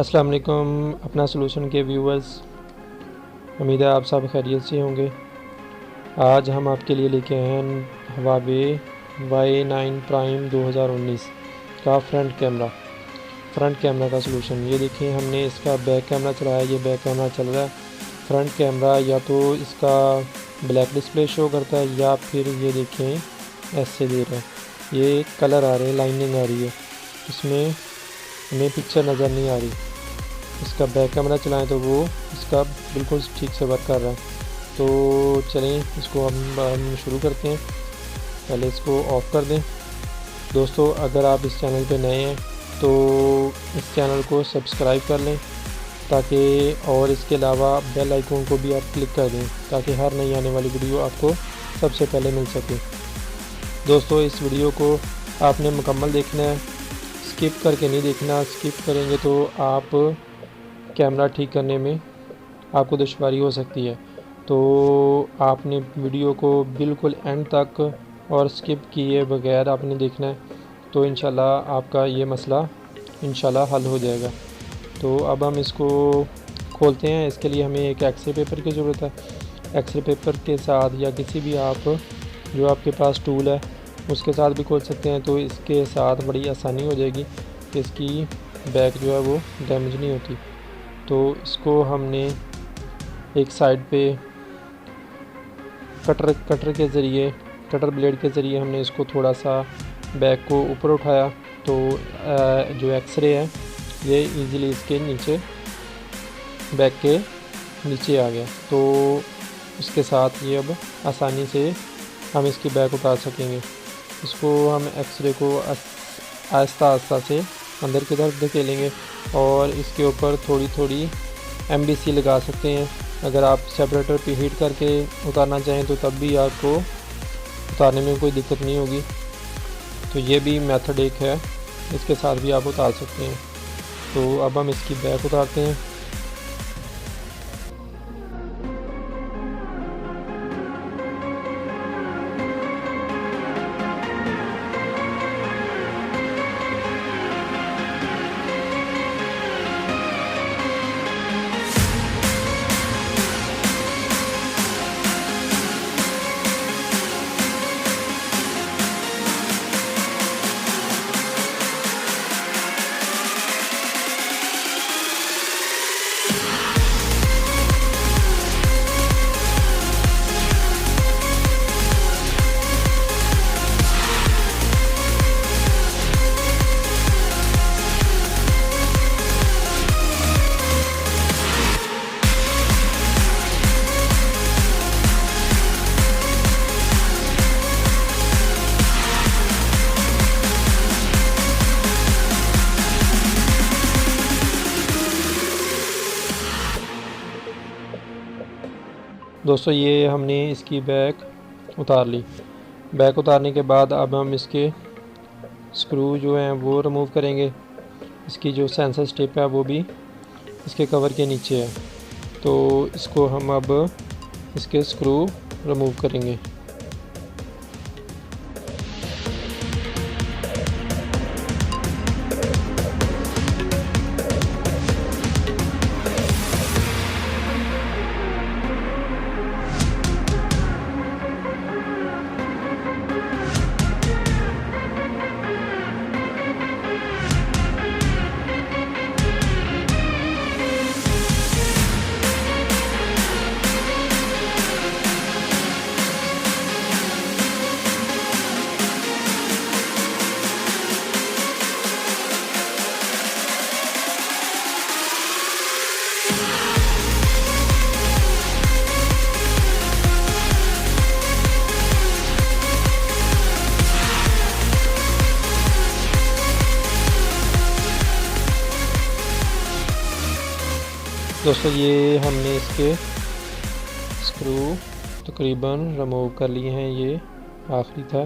अस्सलाम वालेकुम अपना सॉल्यूशन के व्यूवर्स, उम्मीद है आप सब खैरियत से होंगे। आज हम आपके लिए लेके आए हैं हवावे Y9 प्राइम 2019 का फ्रंट कैमरा का सॉल्यूशन। ये देखिए, हमने इसका बैक कैमरा चलाया, ये बैक कैमरा चल रहा है। फ्रंट कैमरा या तो इसका ब्लैक डिस्प्ले शो करता है या फिर ये देखें ऐसे दे रहा है। ये कलर आ रहे हैं, लाइनिंग आ रही है, इसमें हमें पिक्चर नज़र नहीं आ रही। इसका बैक कैमरा चलाएं तो वो इसका बिल्कुल ठीक से वर्क कर रहा है। तो चलें इसको हम शुरू करते हैं। पहले इसको ऑफ़ कर दें। दोस्तों, अगर आप इस चैनल पे नए हैं तो इस चैनल को सब्सक्राइब कर लें, ताकि और इसके अलावा बेल आइकन को भी आप क्लिक कर दें ताकि हर नई आने वाली वीडियो आपको सबसे पहले मिल सके। दोस्तों, इस वीडियो को आपने मुकम्मल देखना है, स्किप करके नहीं देखना। स्किप करेंगे तो आप कैमरा ठीक करने में आपको दुश्वारी हो सकती है। तो आपने वीडियो को बिल्कुल एंड तक और स्किप किए बगैर आपने देखना है, तो इंशाल्लाह आपका ये मसला इंशाल्लाह हल हो जाएगा। तो अब हम इसको खोलते हैं। इसके लिए हमें एक एक्सरे पेपर की ज़रूरत है। एक्सरे पेपर के साथ या किसी भी आप जो आपके पास टूल है उसके साथ भी खोल सकते हैं। तो इसके साथ बड़ी आसानी हो जाएगी कि इसकी बैक जो है वो डैमेज नहीं होती। तो इसको हमने एक साइड पे कटर ब्लेड के ज़रिए हमने इसको थोड़ा सा बैक को ऊपर उठाया, तो जो एक्सरे है ये इजीली इसके नीचे बैक के नीचे आ गया। तो इसके साथ ये अब आसानी से हम इसकी बैक उतार सकेंगे। इसको हम एक्सरे को आहिस्ता आहिस्ता से अंदर की तरफ धकेलेंगे और इसके ऊपर थोड़ी थोड़ी MDC लगा सकते हैं। अगर आप सेपरेटर पे हीट करके उतारना चाहें तो तब भी आपको उतारने में कोई दिक्कत नहीं होगी। तो ये भी मेथड एक है, इसके साथ भी आप उतार सकते हैं। तो अब हम इसकी बैक उतारते हैं। दोस्तों, ये हमने इसकी बैक उतार ली। बैक उतारने के बाद अब हम इसके स्क्रू जो हैं वो रिमूव करेंगे। इसकी जो सेंसर स्ट्रिप है वो भी इसके कवर के नीचे है। तो इसको हम अब इसके स्क्रू रिमूव करेंगे। दोस्तों, ये हमने इसके स्क्रू तकरीबन रिमूव कर लिए हैं, ये आखिरी था।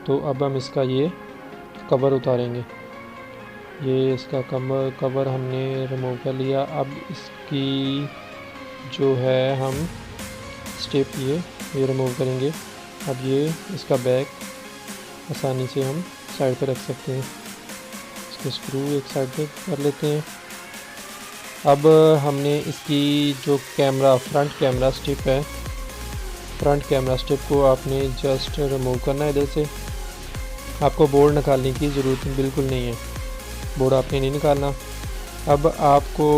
तो अब हम इसका ये कवर उतारेंगे। ये इसका कवर हमने रिमूव कर लिया। अब इसकी जो है हम स्टेप ये रिमूव करेंगे। अब ये इसका बैक आसानी से हम साइड पर रख सकते हैं। इसके इसके स्क्रू एक साइड पे कर लेते हैं। अब हमने इसकी जो फ्रंट कैमरा स्टिप है, फ्रंट कैमरा स्टिप को आपने जस्ट रिमूव करना है इधर से। आपको बोर्ड निकालने की ज़रूरत बिल्कुल नहीं है, बोर्ड आपने नहीं निकालना। अब आपको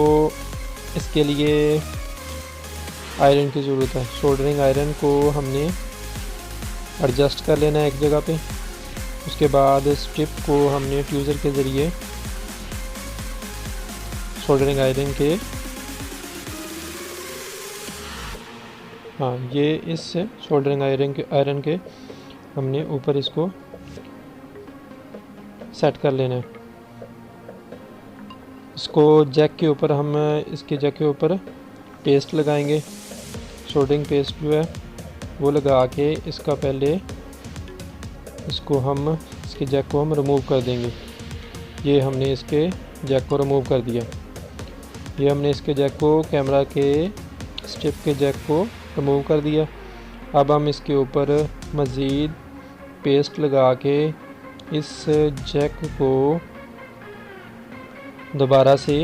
इसके लिए आयरन की ज़रूरत है। सोल्डरिंग आयरन को हमने एडजस्ट कर लेना है एक जगह पे। उसके बाद स्ट्रिप को हमने फ्यूज़र के ज़रिए सोल्डरिंग आयरन के ये इस सोल्डरिंग आयरन के हमने ऊपर इसको सेट कर लेना है। इसको जैक के ऊपर हम इसके जैक के ऊपर पेस्ट लगाएंगे, सोल्डरिंग पेस्ट जो है वो लगा के इसका पहले इसके जैक को हम रिमूव कर देंगे। ये हमने इसके जैक को रिमूव कर दिया। ये हमने इसके जैक को कैमरा के स्ट्रिप के जैक को रिमूव कर दिया। अब हम इसके ऊपर मज़ीद पेस्ट लगा के इस जैक को दोबारा से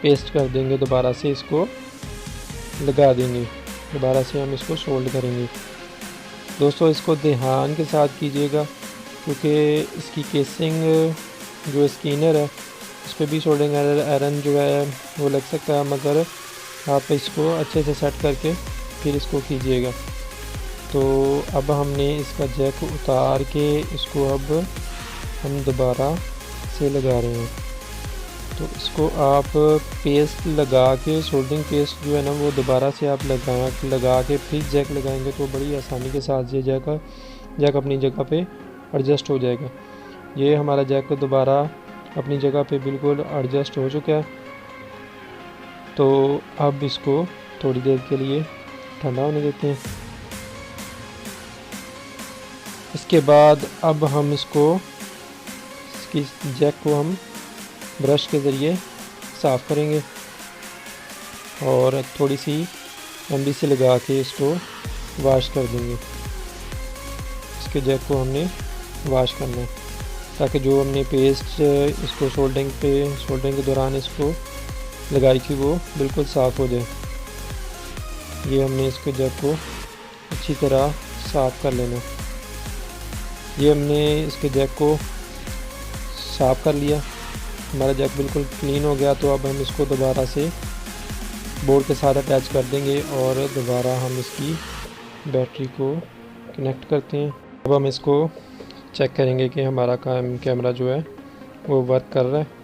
पेस्ट कर देंगे, दोबारा से इसको लगा देंगे, दोबारा से हम इसको सोल्ड करेंगे। दोस्तों इसको ध्यान के साथ कीजिएगा क्योंकि इसकी केसिंग जो स्किनर है उस पर भी सोल्डरिंग आयरन जो है वो लग सकता है, मगर आप इसको अच्छे से सेट करके फिर इसको कीजिएगा। तो अब हमने इसका जैक उतार के इसको अब हम दोबारा से लगा रहे हैं। तो इसको आप पेस्ट लगा के, सोल्डरिंग पेस्ट जो है ना वो दोबारा से आप लगा के फिर जैक लगाएंगे तो बड़ी आसानी के साथ ये जैक अपनी जगह पे एडजस्ट हो जाएगा। ये हमारा जैक दोबारा अपनी जगह पे बिल्कुल एडजस्ट हो चुका है। तो अब इसको थोड़ी देर के लिए ठंडा होने देते हैं। इसके बाद अब हम इसकी जैक को हम ब्रश के ज़रिए साफ़ करेंगे और थोड़ी सी लंबी से लगा के इसको वॉश कर देंगे। इसके जैक को हमने वॉश करना है ताकि जो हमने पेस्ट इसको सोल्डरिंग के दौरान इसको लगाई थी वो बिल्कुल साफ़ हो जाए। ये हमने इसके जैक को अच्छी तरह साफ़ कर लेना। ये हमने इसके जैक को साफ़ कर लिया, हमारा जैक बिल्कुल क्लीन हो गया। तो अब हम इसको दोबारा से बोर्ड के साथ अटैच कर देंगे और दोबारा हम इसकी बैटरी को कनेक्ट करते हैं। अब हम इसको चेक करेंगे कि हमारा कैमरा जो है वो वर्क कर रहा है।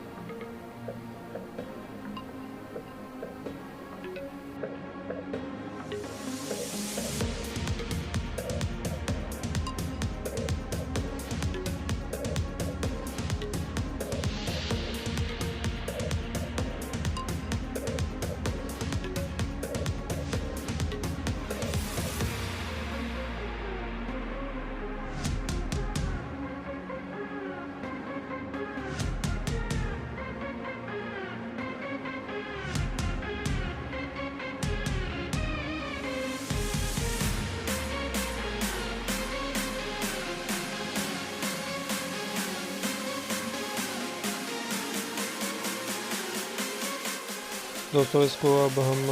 दोस्तों इसको अब हम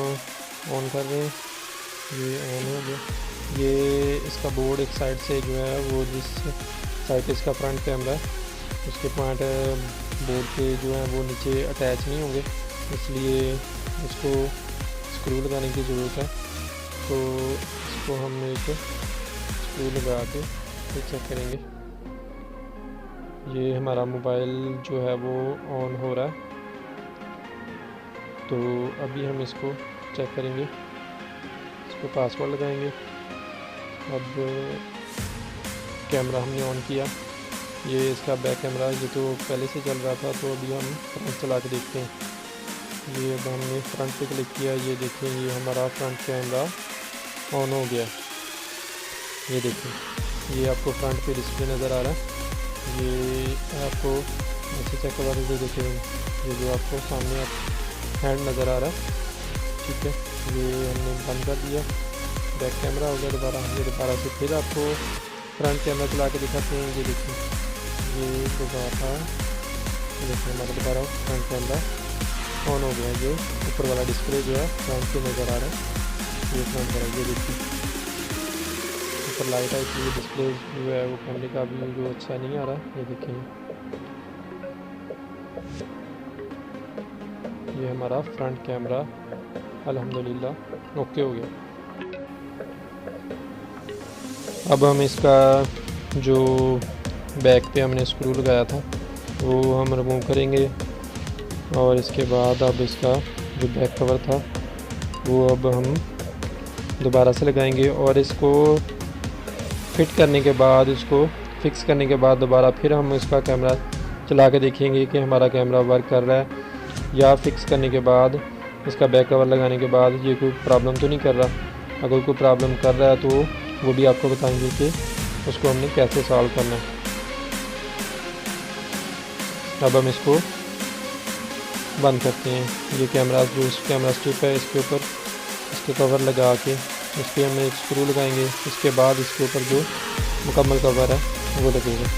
ऑन कर रहे हैं। ये ऑन हो गया। ये इसका बोर्ड एक साइड से जो है वो जिस साइड पे इसका फ्रंट कैमरा है उसके पॉइंट बोर्ड के जो है वो नीचे अटैच नहीं होंगे, इसलिए इसको स्क्रू लगाने की ज़रूरत है। तो इसको हम एक स्क्रू लगा के फिर चेक करेंगे। ये हमारा मोबाइल जो है वो ऑन हो रहा है। तो अभी हम इसको चेक करेंगे, इसको पासवर्ड लगाएंगे। अब कैमरा हमने ऑन किया, ये इसका बैक कैमरा ये तो पहले से चल रहा था, तो अभी हम फ्रंट चला के देखते हैं। ये अब हमने फ्रंट पे क्लिक किया, ये देखें ये हमारा फ्रंट कैमरा ऑन हो गया। ये देखें ये आपको फ्रंट पे डिस्प्ले नज़र आ रहा है। ये आपको ऐसे चेक करवा दीजिए, देखें ये जो आपको सामने हैंड नज़र आ रहा है, ठीक है। ये हमने बंद कर दिया, बैक कैमरा हो गया। दोबारा से फिर आपको फ्रंट कैमरा चला के दिखाते हैं। ये देखिए ये दोबारा देखिए हमारा दोबारा फ्रंट कैमरा ऑन हो गया। ये ऊपर वाला डिस्प्ले जो है फ्रंट पे नज़र आ रहा है, ये फ्रंट वाला, ये देखिए ऊपर लाइट है इसलिए डिस्प्ले जो है वो कैमरे का भी जो अच्छा नहीं आ रहा। ये देखिए ये हमारा फ्रंट कैमरा अल्हम्दुलिल्लाह ओके हो गया। अब हम इसका जो बैक पे हमने स्क्रू लगाया था वो हम रिमूव करेंगे और इसके बाद अब इसका जो बैक कवर था वो अब हम दोबारा से लगाएंगे और इसको फिट करने के बाद, इसको फिक्स करने के बाद दोबारा फिर हम इसका कैमरा चला के देखेंगे कि हमारा कैमरा वर्क कर रहा है या फिक्स करने के बाद, इसका बैक कवर लगाने के बाद ये कोई प्रॉब्लम तो नहीं कर रहा। अगर कोई प्रॉब्लम कर रहा है तो वो भी आपको बताएंगे कि उसको हमने कैसे सॉल्व करना है। अब हम इसको बंद करते हैं। ये कैमरा जो कैमरा स्ट्रिप है इसके ऊपर इसके कवर लगा के इस पर हम एक स्क्रू लगाएंगे। इसके बाद इसके ऊपर जो मुकम्मल कवर है वो लगेगा।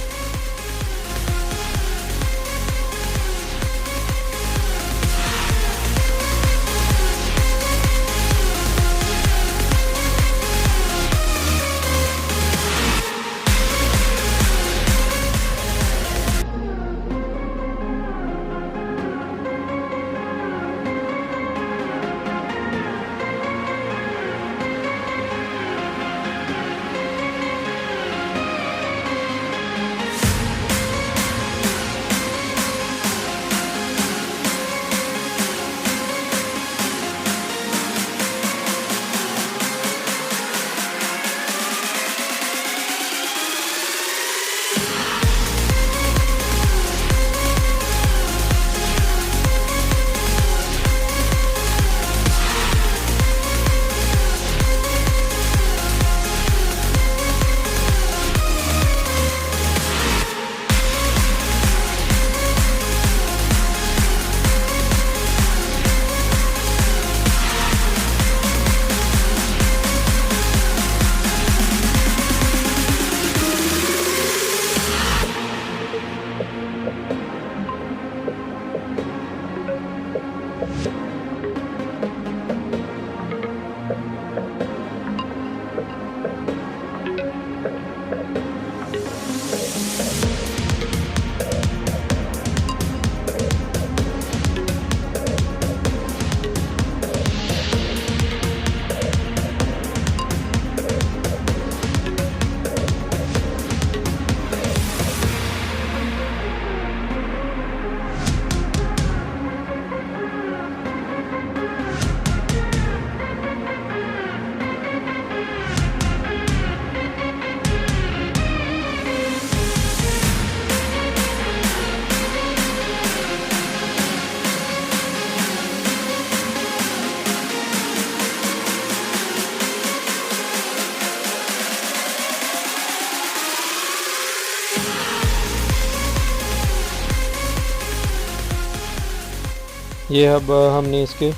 ये अब हमने इसके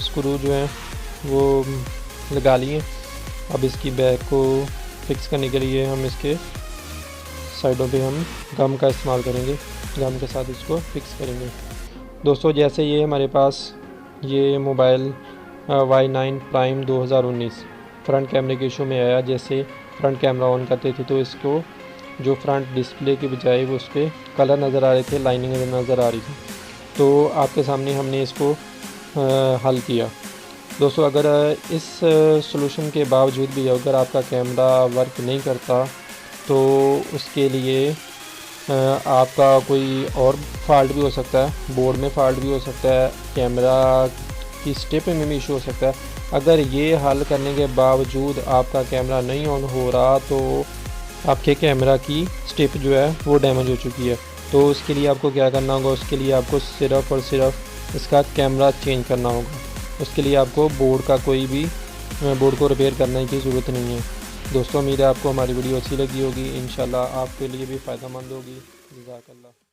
स्क्रू जो हैं वो लगा लिए। अब इसकी बैक को फिक्स करने के लिए हम इसके साइडों पे हम गम का इस्तेमाल करेंगे, गम के साथ इसको फिक्स करेंगे। दोस्तों जैसे ये हमारे पास ये मोबाइल Y9 Prime 2019 फ्रंट कैमरे के इशू में आया, जैसे फ्रंट कैमरा ऑन करते थे तो इसको जो फ्रंट डिस्प्ले के बजाय वो उस पर कलर नज़र आ रहे थे, लाइनिंग नज़र आ रही थी, तो आपके सामने हमने इसको हल किया। दोस्तों अगर इस सॉल्यूशन के बावजूद भी अगर आपका कैमरा वर्क नहीं करता तो उसके लिए आपका कोई और फॉल्ट भी हो सकता है, बोर्ड में फॉल्ट भी हो सकता है, कैमरा की स्टेप में भी इशू हो सकता है। अगर ये हल करने के बावजूद आपका कैमरा नहीं ऑन हो रहा तो आपके कैमरा की स्टेप जो है वो डैमेज हो चुकी है। तो उसके लिए आपको क्या करना होगा, उसके लिए आपको सिर्फ़ और सिर्फ इसका कैमरा चेंज करना होगा। उसके लिए आपको बोर्ड का कोई भी बोर्ड को रिपेयर करने की ज़रूरत नहीं है। दोस्तों उम्मीद है आपको हमारी वीडियो अच्छी लगी होगी, इंशाल्लाह आपके लिए भी फ़ायदेमंद होगी। जज़ाकल्लाह।